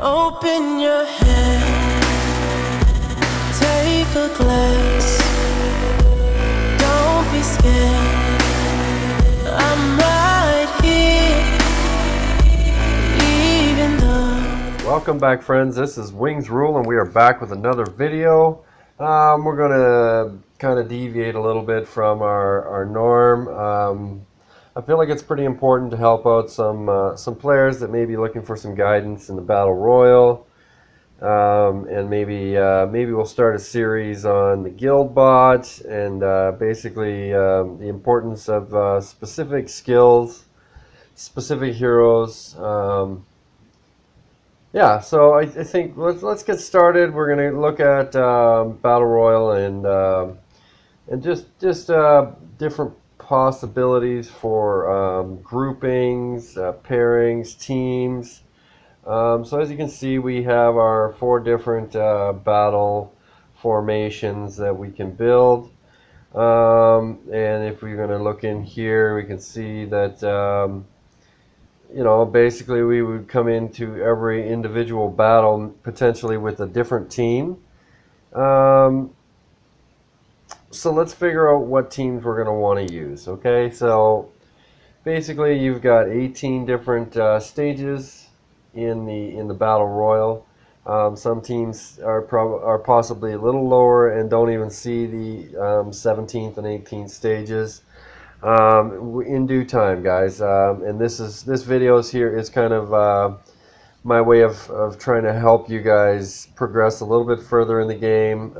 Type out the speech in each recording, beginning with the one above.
Open your head, take a glance. Don't be scared, I'm right here, even though. Welcome back, friends. This is Wingsrule, and we are back with another video. We're going to kind of deviate a little bit from our norm. I feel like it's pretty important to help out some players that may be looking for some guidance in the Battle Royal. And maybe we'll start a series on the guild bot and basically the importance of specific skills, specific heroes. Yeah, so I think let's get started. We're going to look at Battle Royal and just different possibilities for groupings, pairings, teams. So as you can see, we have our 4 different battle formations that we can build. And if we're going to look in here, we can see that you know, basically we would come into every individual battle potentially with a different team. So let's figure out what teams we're going to want to use. Okay, so basically you've got 18 different stages in the Battle Royal. Some teams are possibly a little lower and don't even see the 17th and 18th stages. In due time, guys, and this video here is kind of my way of trying to help you guys progress a little bit further in the game,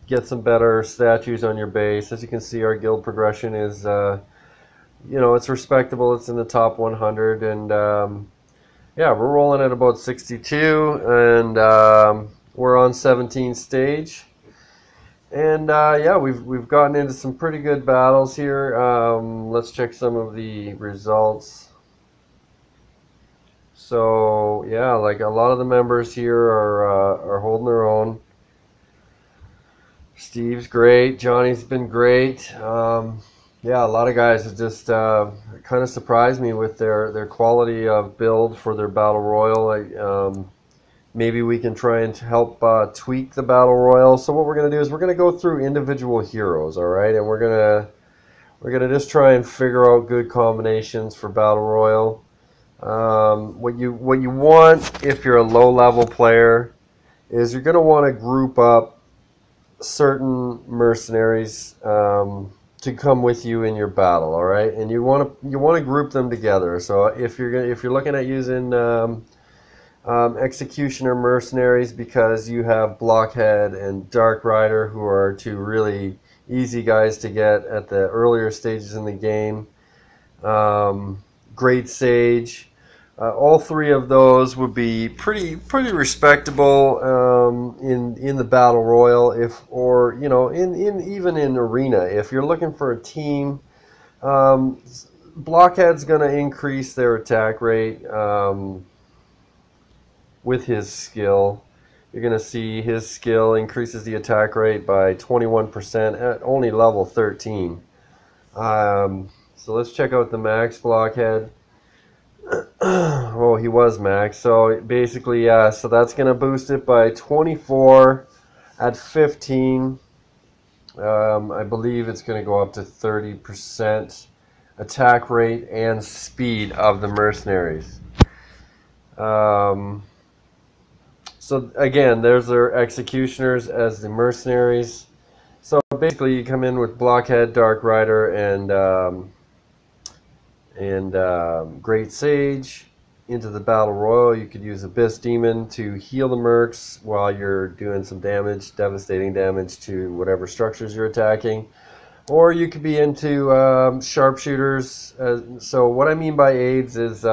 get some better statues on your base. As you can see, our guild progression is you know, it's respectable. It's in the top 100, and yeah, we're rolling at about 62, and we're on 17th stage. And yeah, we've gotten into some pretty good battles here. Let's check some of the results. So yeah, like a lot of the members here are holding their own. Steve's great. Johnny's been great. Yeah, a lot of guys have just kind of surprised me with their quality of build for their Battle Royal. Maybe we can try and help tweak the Battle Royal. So what we're going to do is we're going to go through individual heroes, all right? And we're gonna just try and figure out good combinations for Battle Royal. What you want if you're a low-level player is you're going to want to group up certain mercenaries to come with you in your battle, all right? And you want to group them together. So if you're looking at using executioner mercenaries, because you have Blockhead and Dark Rider, who are 2 really easy guys to get at the earlier stages in the game. Great Sage, all 3 of those would be pretty respectable in the Battle Royal, or you know, even in Arena. If you're looking for a team, Blockhead's going to increase their attack rate. With his skill, you're going to see his skill increases the attack rate by 21% at only level 13. So let's check out the max Blockhead. Oh, he was max. So basically, yeah, so that's going to boost it by 24 at 15. I believe it's going to go up to 30% attack rate and speed of the mercenaries. So again, there's their executioners as the mercenaries. So basically, you come in with Blockhead, Dark Rider, and Great Sage into the Battle Royal. You could use Abyss Demon to heal the mercs while you're doing some damage, devastating damage to whatever structures you're attacking. Or you could be into sharpshooters. So what I mean by aids is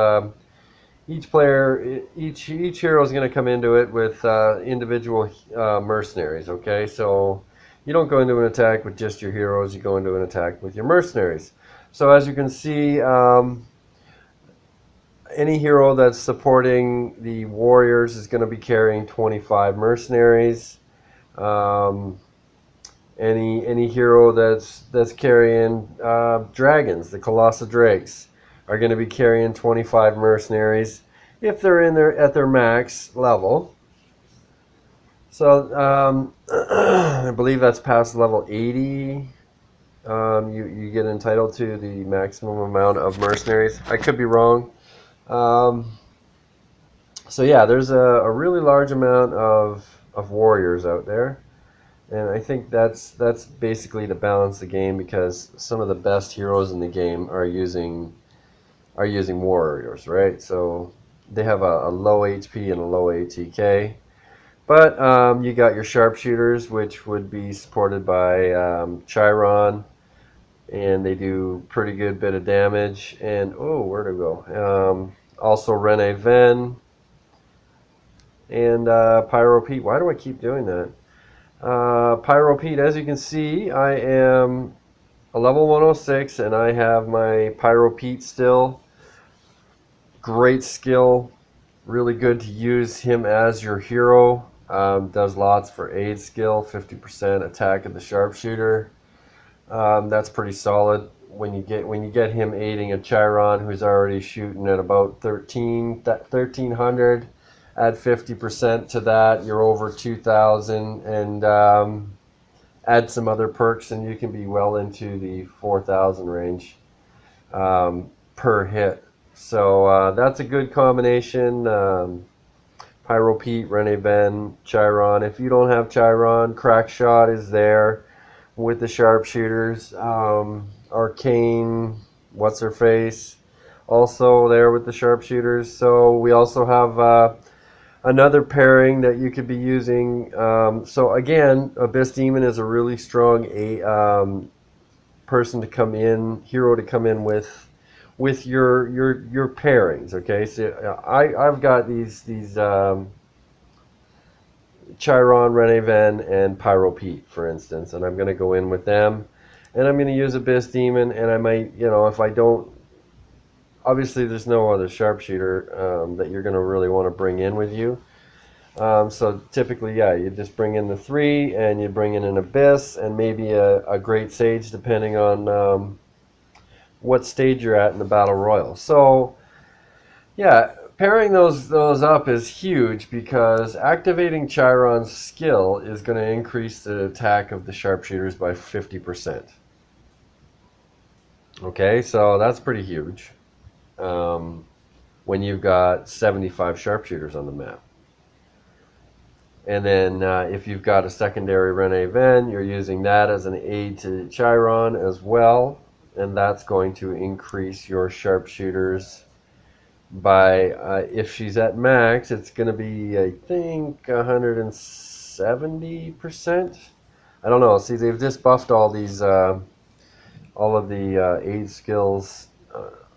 each player, each hero is going to come into it with individual mercenaries, okay? So you don't go into an attack with just your heroes, you go into an attack with your mercenaries. So as you can see, any hero that's supporting the warriors is going to be carrying 25 mercenaries. Any hero that's carrying dragons, the Colossal Drakes, are going to be carrying 25 mercenaries. if they're in their at their max level. So I believe that's past level 80. You get entitled to the maximum amount of mercenaries. I could be wrong. So yeah, there's a really large amount of warriors out there, and I think that's basically to balance the game, because some of the best heroes in the game are using warriors, right? So they have a low HP and a low ATK. But you got your sharpshooters, which would be supported by Chiron, and they do pretty good bit of damage. And oh, where'd it go? Also Rene Ven and Pyro Pete. Why do I keep doing that? Pyro Pete, as you can see, I am a level 106, and I have my Pyro Pete still. Great skill, really good to use him as your hero. Does lots for aid skill, 50% attack of the sharpshooter. That's pretty solid when you get him aiding a Chiron who's already shooting at about 1300. Add 50% to that, you're over 2000, and add some other perks, and you can be well into the 4000 range per hit. So that's a good combination. Pyro Pete, Rene Ven, Chiron. If you don't have Chiron, Crackshot is there with the sharpshooters. Arcane, what's her face, also there with the sharpshooters. So we also have another pairing that you could be using. So again, Abyss Demon is a really strong person to come in, hero to come in with your pairings. Okay, so I've got these Chiron, Rene Ven, and Pyro Pete, for instance, and I'm going to go in with them, and I'm going to use Abyss Demon, and I might, if I don't, obviously there's no other sharpshooter that you're going to really want to bring in with you. So typically, yeah, you just bring in the 3, and you bring in an Abyss, and maybe a Great Sage, depending on what stage you're at in the Battle Royal. So yeah, pairing those up is huge, because activating Chiron's skill is going to increase the attack of the sharpshooters by 50%. Okay, so that's pretty huge when you've got 75 sharpshooters on the map. And then if you've got a secondary Rene Ven, you're using that as an aid to Chiron as well, and that's going to increase your sharpshooters by, if she's at max, it's going to be, I think, 170%. I don't know. See, they've just buffed all these, all of the aid skills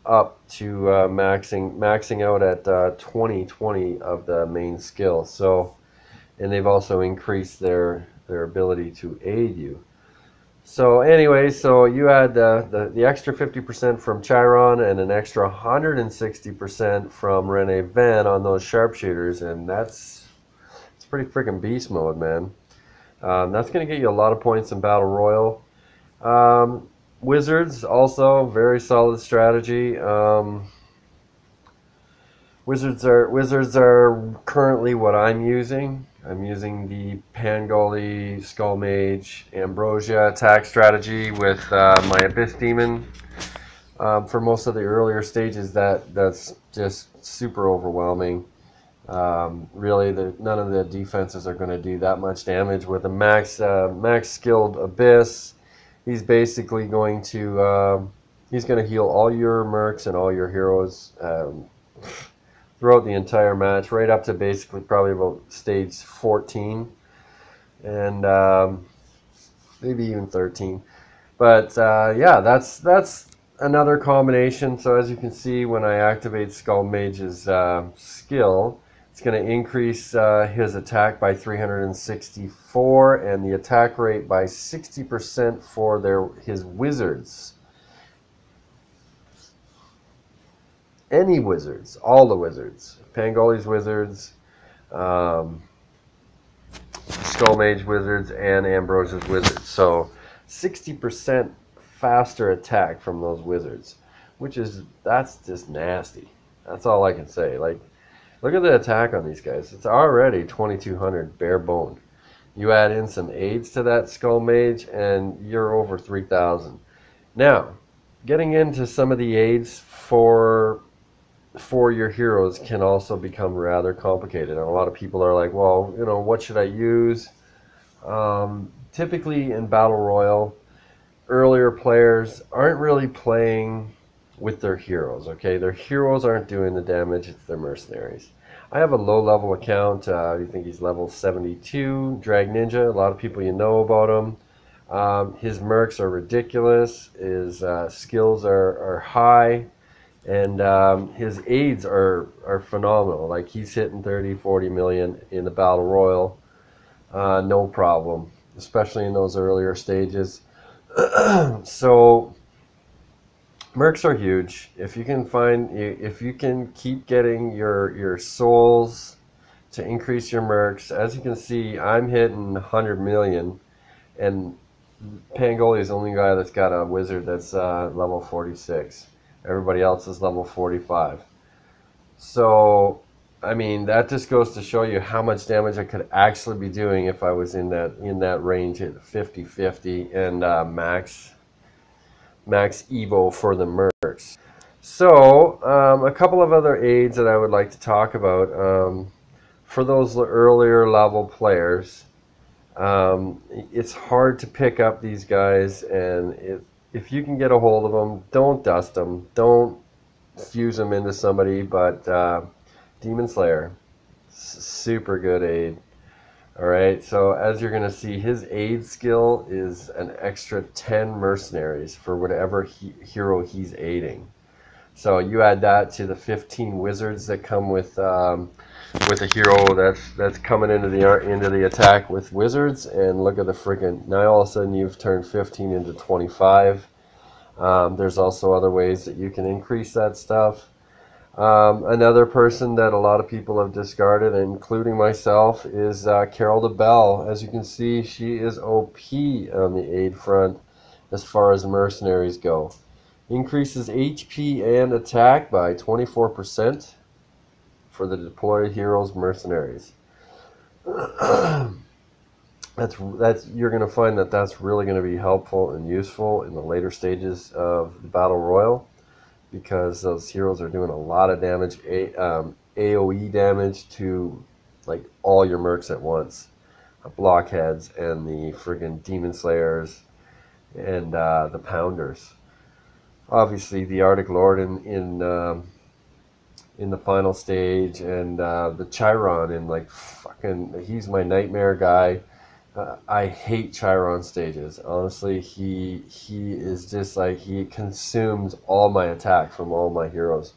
up to maxing out at 2020 of the main skill. So, and they've also increased their ability to aid you. So anyway, so you had the extra 50% from Chiron and an extra 160% from Rene Ven on those sharpshooters, and it's pretty freaking beast mode, man. That's going to get you a lot of points in Battle Royal. Wizards, also very solid strategy. Wizards are currently what I'm using. I'm using the Pangoli, Skull Mage, Ambrosia attack strategy with my Abyss Demon. For most of the earlier stages, that's just super overwhelming. Really, none of the defenses are going to do that much damage. With a max skilled Abyss, he's basically going to heal all your mercs and all your heroes throughout the entire match, right up to basically probably about stage 14, and maybe even 13. But yeah, that's another combination. So as you can see, when I activate Skull Mage's skill, it's going to increase his attack by 364 and the attack rate by 60% for his wizards. Any wizards, all the wizards, Pangoli's wizards, Skull Mage wizards, and Ambrosia's wizards. So 60% faster attack from those wizards, that's just nasty. That's all I can say. Like, Look at the attack on these guys. It's already 2200 bare boned. You add in some aids to that Skull Mage, and you're over 3000. Now, getting into some of the aids for your heroes can also become rather complicated. And a lot of people are like, well, you know, what should I use? Typically in Battle Royale, earlier players aren't really playing with their heroes, okay? Their heroes aren't doing the damage, it's their mercenaries. I have a low-level account. You think he's level 72, Drag Ninja. A lot of people, you know about him. His mercs are ridiculous. His skills are high. And his aids are phenomenal. Like, he's hitting 30, 40 million in the Battle Royal. No problem, especially in those earlier stages. So mercs are huge. If you can keep getting your souls to increase your mercs, as you can see, I'm hitting 100 million, and Pangoli is the only guy that's got a wizard that's level 46. Everybody else is level 45. So, I mean, that just goes to show you how much damage I could actually be doing if I was in that range at 50-50 and max Evo for the mercs. So, a couple of other aids that I would like to talk about. For those earlier level players, it's hard to pick up these guys, and if you can get a hold of them, don't dust them. Don't fuse them into somebody, but Demon Slayer, super good aid. Alright, so as you're going to see, his aid skill is an extra 10 mercenaries for whatever hero he's aiding. So you add that to the 15 wizards that come with a hero that's coming into the attack with wizards, and look at the freaking, now all of a sudden you've turned 15 into 25. There's also other ways that you can increase that stuff. Another person that a lot of people have discarded, including myself, is Carol the Bell. As you can see, she is OP on the aid front as far as mercenaries go. Increases HP and attack by 24% for the deployed heroes mercenaries. That's you're going to find that's really going to be helpful and useful in the later stages of the Battle Royal, because those heroes are doing a lot of damage, AoE damage to like all your mercs at once, blockheads and the friggin' Demon Slayers and the Pounders. Obviously, the Arctic Lord in the final stage, and the Chiron in like fucking, he's my nightmare guy. I hate Chiron stages. Honestly, he is just like, he consumes all my attack from all my heroes.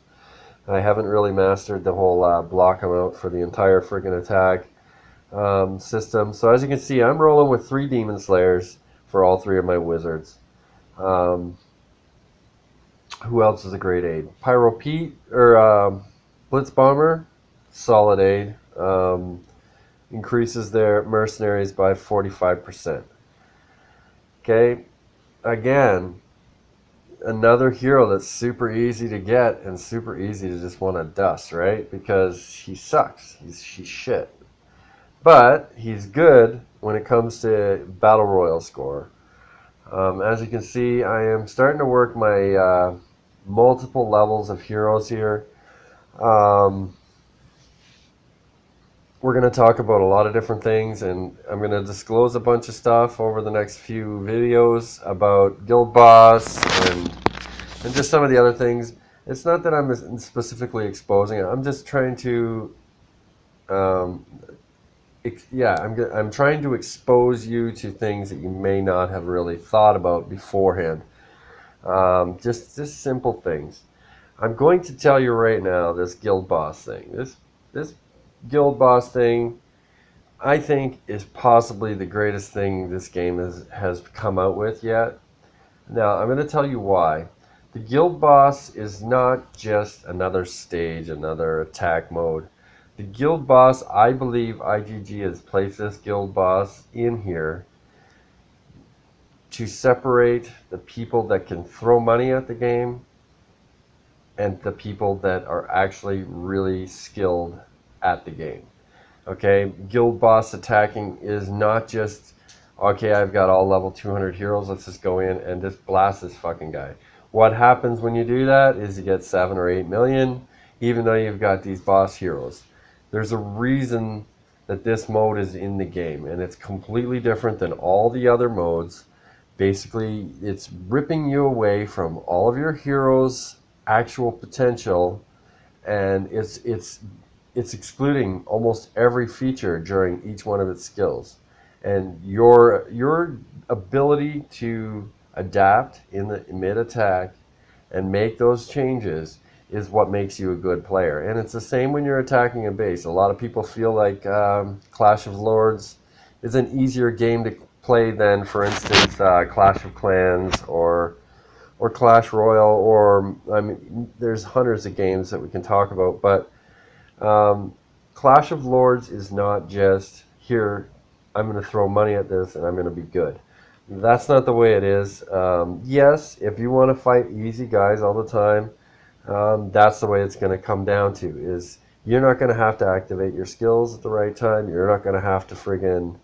I haven't really mastered the whole block him out for the entire friggin' attack system. So as you can see, I'm rolling with 3 Demon Slayers for all 3 of my wizards. Who else is a great aid? Pyro Pete, or Blitz Bomber, solid aid. Increases their mercenaries by 45%. Okay, again, another hero that's super easy to get and super easy to just want to dust, right? Because he sucks. He's shit. But he's good when it comes to Battle Royale score. As you can see, I am starting to work my multiple levels of heroes here. We're going to talk about a lot of different things, and I'm going to disclose a bunch of stuff over the next few videos about Guild Boss and just some of the other things. It's not that I'm specifically exposing it. I'm just trying to, I'm trying to expose you to things that you may not have really thought about beforehand. Just simple things. I'm going to tell you right now, this Guild Boss thing. This Guild Boss thing, I think, is possibly the greatest thing this game has come out with yet. Now, I'm going to tell you why. The Guild Boss is not just another stage, another attack mode. The Guild Boss, I believe IGG has placed this Guild Boss in here to separate the people that can throw money at the game and the people that are actually really skilled at the game. Okay, guild boss attacking is not just, okay, I've got all level 200 heroes, let's just go in and just blast this fucking guy. What happens when you do that is you get 7 or 8 million, even though you've got these boss heroes. There's a reason that this mode is in the game, and it's completely different than all the other modes. Basically, it's ripping you away from all of your heroes' actual potential, and it's excluding almost every feature during each one of its skills. And your ability to adapt in the mid attack and make those changes is what makes you a good player. And it's the same when you're attacking a base. A lot of people feel like Clash of Lords is an easier game to play than, for instance, Clash of Clans or Clash Royale, or I mean, there's hundreds of games that we can talk about, but Clash of Lords is not just, here, I'm going to throw money at this and I'm going to be good. That's not the way it is. Yes, if you want to fight easy guys all the time, that's the way it's going to come down to, is you're not going to have to activate your skills at the right time. You're not going to have to friggin'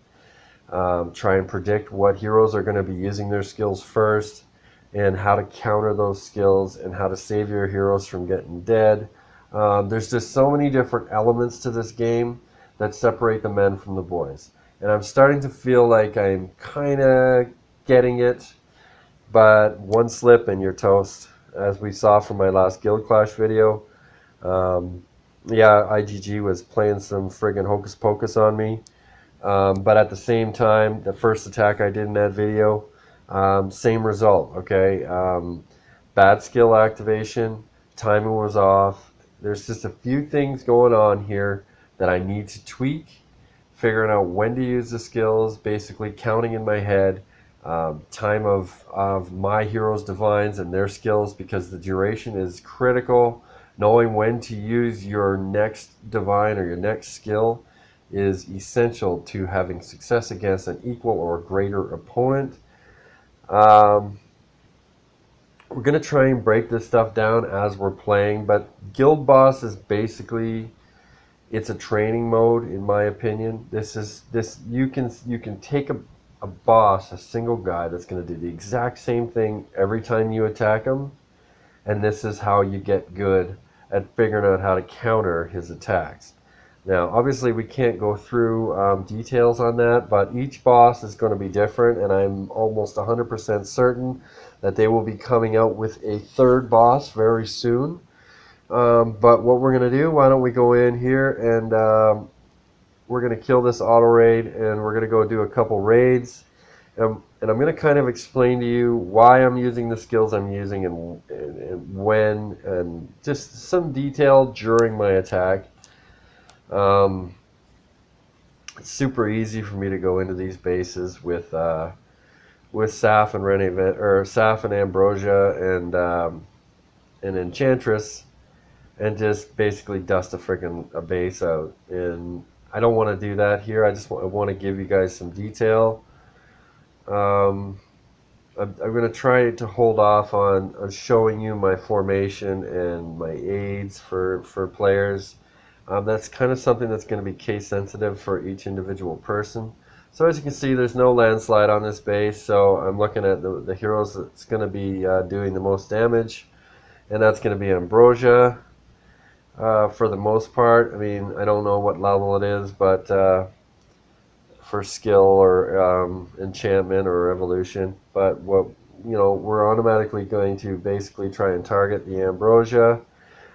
try and predict what heroes are going to be using their skills first, and how to counter those skills, and how to save your heroes from getting dead. There's just so many different elements to this game that separate the men from the boys. And I'm starting to feel like I'm kind of getting it, but one slip and you're toast, as we saw from my last Guild Clash video. Yeah, IGG was playing some friggin' hocus pocus on me. But at the same time, the first attack I did in that video, same result, okay? Bad skill activation, timing was off. There's just a few things going on here that I need to tweak, figuring out when to use the skills, basically counting in my head, time of my heroes' divines and their skills, because the duration is critical. Knowing when to use your next divine or your next skill is essential to having success against an equal or greater opponent. We're going to try and break this stuff down as we're playing, but Guild Boss is basically, it's a training mode in my opinion. You can take a boss, a single guy that's going to do the exact same thing every time you attack him, and this is how you get good at figuring out how to counter his attacks. Now, obviously, we can't go through details on that, but each boss is going to be different, and I'm almost 100% certain that they will be coming out with a third boss very soon. But what we're going to do, why don't we go in here and we're going to kill this auto raid, and we're going to go do a couple raids. And I'm going to kind of explain to you why I'm using the skills I'm using and when, and just some detail during my attack. It's super easy for me to go into these bases with Saf and Saf and Ambrosia and Enchantress, and just basically dust a base out. And I don't want to do that here. I want to give you guys some detail. I'm going to try to hold off on showing you my formation and my aids for players. That's kind of something that's going to be case sensitive for each individual person. So as you can see, there's no landslide on this base, so I'm looking at the heroes that's going to be doing the most damage, and that's going to be Ambrosia for the most part. I mean, I don't know what level it is, but for skill or enchantment or evolution, but we're automatically going to basically try and target the Ambrosia.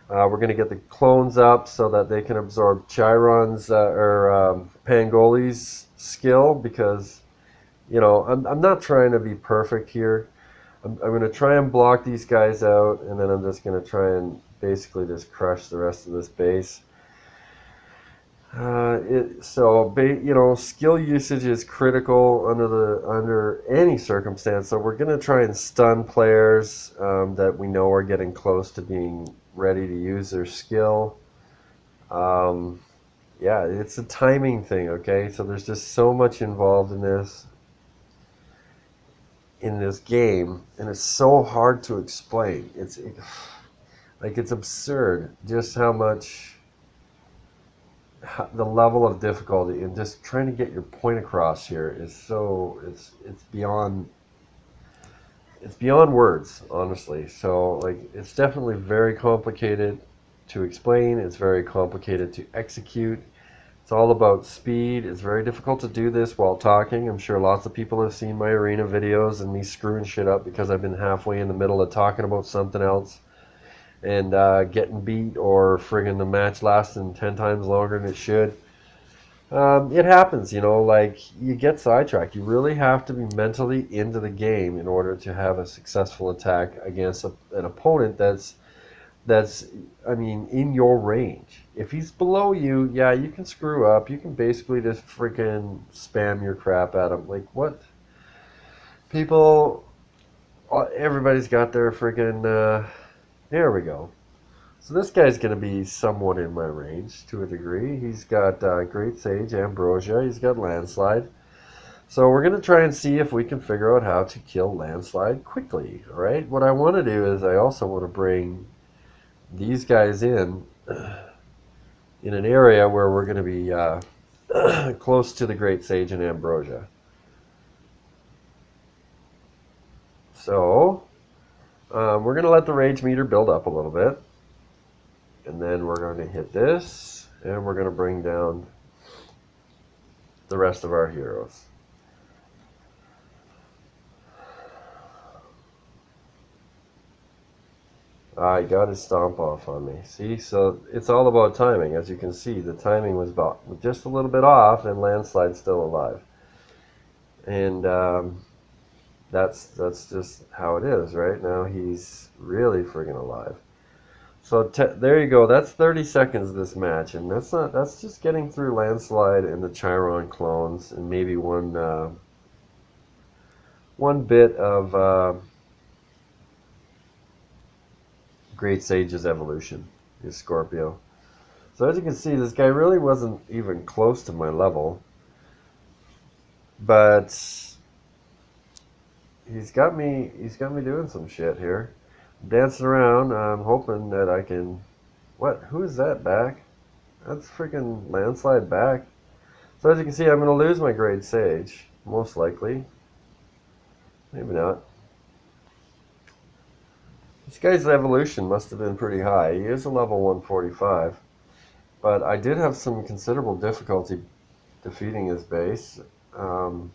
We're going to get the clones up so that they can absorb Chiron's or Pangoli's skill, because I'm not trying to be perfect here. I'm going to try and block these guys out, and then I'm just going to try and basically just crush the rest of this base. Skill usage is critical under any circumstance. So we're going to try and stun players that we know are getting close to being ready to use their skill. Yeah, it's a timing thing, okay? So there's just so much involved in this game, and it's so hard to explain. It's absurd just how much the level of difficulty in just trying to get your point across here is so it's beyond words, honestly. So like it's definitely very complicated to explain. It's very complicated to execute. It's all about speed. It's very difficult to do this while talking. I'm sure lots of people have seen my arena videos and me screwing shit up because I've been halfway in the middle of talking about something else and getting beat, or friggin' the match lasting 10 times longer than it should. It happens, you know, like you get sidetracked. You really have to be mentally into the game in order to have a successful attack against an opponent that's, I mean, in your range. If he's below you, yeah, you can screw up. You can basically just freaking spam your crap at him. Like, what? People, everybody's got their freaking, there we go. So this guy's going to be somewhat in my range to a degree. He's got Great Sage, Ambrosia. He's got Landslide. So we're going to try and see if we can figure out how to kill Landslide quickly. All right. What I want to do is I also want to bring these guys in an area where we're going to be close to the Great Sage and Ambrosia. So we're going to let the rage meter build up a little bit. And then we're going to hit this, and we're going to bring down the rest of our heroes. I got his stomp off on me. See, so it's all about timing. As you can see, the timing was about just a little bit off, and Landslide's still alive. And that's just how it is right now. He's really friggin' alive. So there you go. That's 30 seconds of this match, and that's just getting through Landslide and the Chiron clones, and maybe one bit of Great Sage's evolution, his Scorpio. So as you can see, this guy really wasn't even close to my level, but he's got me doing some shit here. Dancing around. I'm hoping that I can... What? Who is that back? That's freaking Landslide back. So as you can see, I'm going to lose my Great Sage. Most likely. Maybe not. This guy's evolution must have been pretty high. He is a level 145. But I did have some considerable difficulty defeating his base. I don't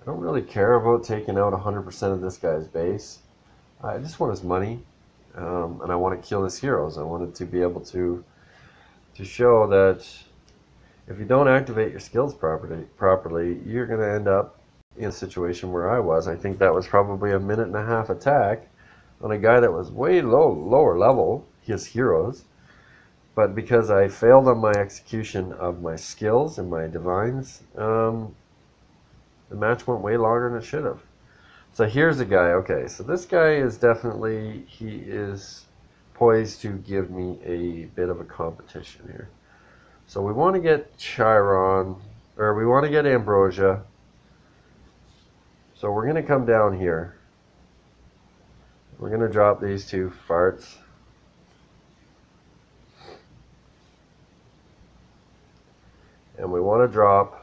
really care about taking out 100% of this guy's base. I just want his money, and I want to kill his heroes. I wanted to be able to show that if you don't activate your skills properly, you're going to end up in a situation where I was. I think that was probably a 1.5-minute attack on a guy that was way lower level, his heroes. But because I failed on my execution of my skills and my divines, the match went way longer than it should have. So here's a guy. Okay, so this guy is definitely, he is poised to give me a bit of a competition here. So we want to get Chiron, or we want to get Ambrosia. So we're going to come down here. We're going to drop these two farts. And we want to drop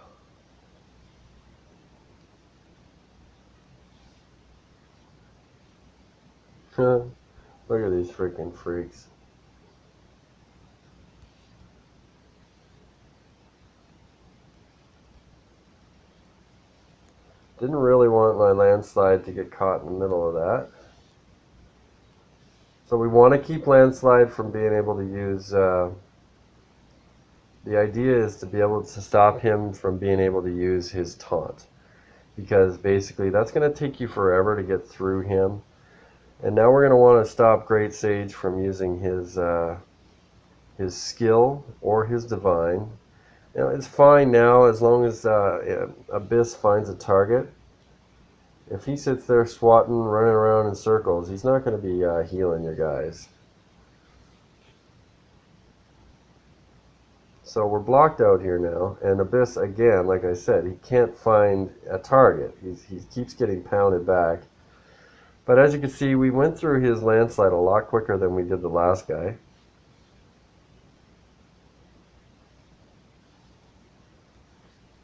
look at these freaking freaks. Didn't really want my Landslide to get caught in the middle of that. So we want to keep Landslide from being able to use... the idea is to be able to stop him from being able to use his taunt. Because basically that's going to take you forever to get through him. And now we're going to want to stop Great Sage from using his skill or his divine. You know, it's fine now as long as Abyss finds a target. If he sits there swatting, running around in circles, he's not going to be healing your guys. So we're blocked out here now, and Abyss, again, like I said, he can't find a target. He keeps getting pounded back. But as you can see, we went through his Landslide a lot quicker than we did the last guy.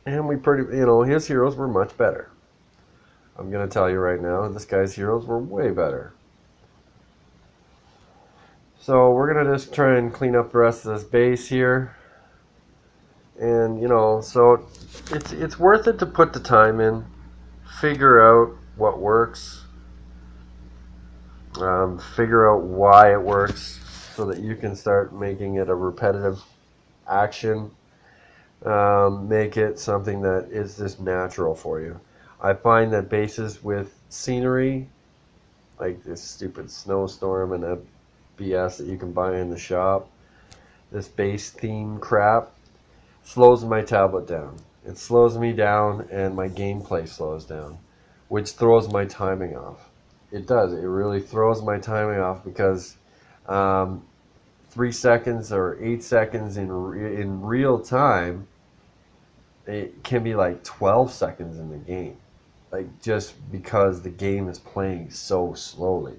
And we pretty, his heroes were much better. I'm going to tell you right now, this guy's heroes were way better. So we're going to just try and clean up the rest of this base here. And, so it's worth it to put the time in, figure out what works, figure out why it works so that you can start making it a repetitive action. Make it something that is just natural for you. I find that bases with scenery, like this stupid snowstorm and that BS that you can buy in the shop, this base theme crap, slows my tablet down. It slows me down and my gameplay slows down, which throws my timing off. It does. It really throws my timing off because 3 seconds or 8 seconds in real time, it can be like 12 seconds in the game, like just because the game is playing so slowly.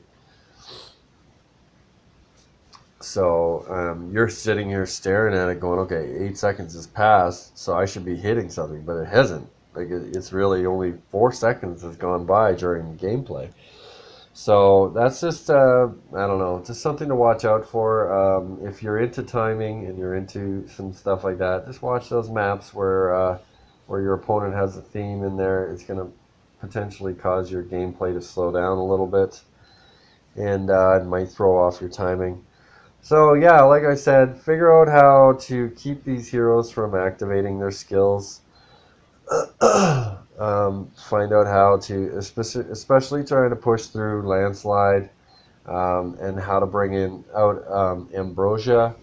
So you're sitting here staring at it going, okay, 8 seconds has passed, so I should be hitting something, but it hasn't. Like it's really only 4 seconds has gone by during gameplay. So that's just, I don't know, just something to watch out for. If you're into timing and you're into some stuff like that, just watch those maps where your opponent has a theme in there. It's going to potentially cause your gameplay to slow down a little bit, and it might throw off your timing. So yeah, like I said, figure out how to keep these heroes from activating their skills. Find out how to, especially trying to push through landslide, and how to bring out ambrosia.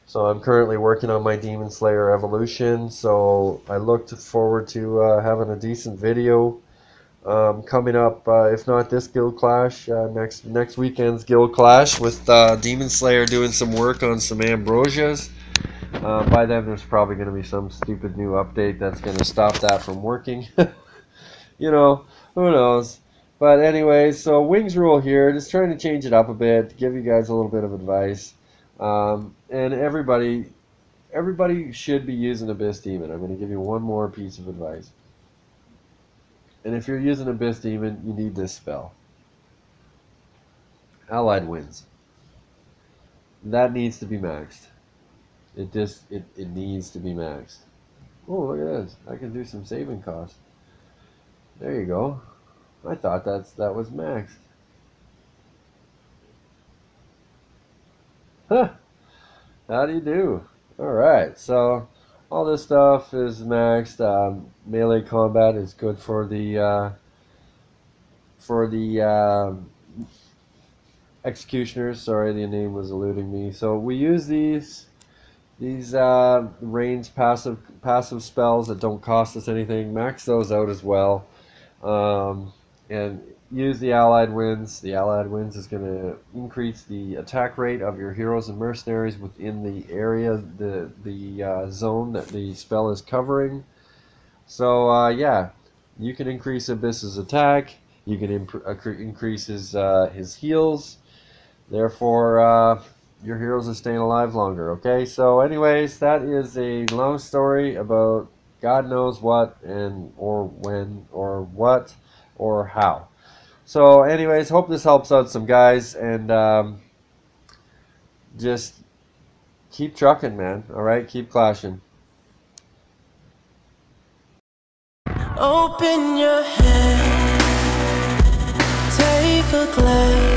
So I'm currently working on my Demon Slayer evolution, so I look forward to having a decent video coming up, if not this guild clash, next weekend's guild clash with Demon Slayer doing some work on some ambrosias. By then there's probably going to be some stupid new update that's going to stop that from working. Who knows. But anyways, so Wingsrule here, just trying to change it up a bit, to give you guys a little bit of advice. And everybody should be using Abyss Demon. I'm going to give you one more piece of advice. And if you're using Abyss Demon, you need this spell. Allied Winds. That needs to be maxed. It needs to be maxed. Oh, look at this. I can do some saving costs. There you go. I thought that was maxed. Huh. How do you do? Alright, so all this stuff is maxed. Melee combat is good for the executioners. Sorry, the name was eluding me. So we use these ranged passive spells that don't cost us anything. Max those out as well, and use the Allied Winds. The Allied Winds is going to increase the attack rate of your heroes and mercenaries within the area, the zone that the spell is covering. So yeah, you can increase Abyss's attack. You can increase his heals. Therefore, your heroes are staying alive longer. Okay, so anyways, that is a long story about God knows what and or when or what or how. So anyways, hope this helps out some guys, and just keep trucking, man. Alright, keep clashing. Open your head, take a glance.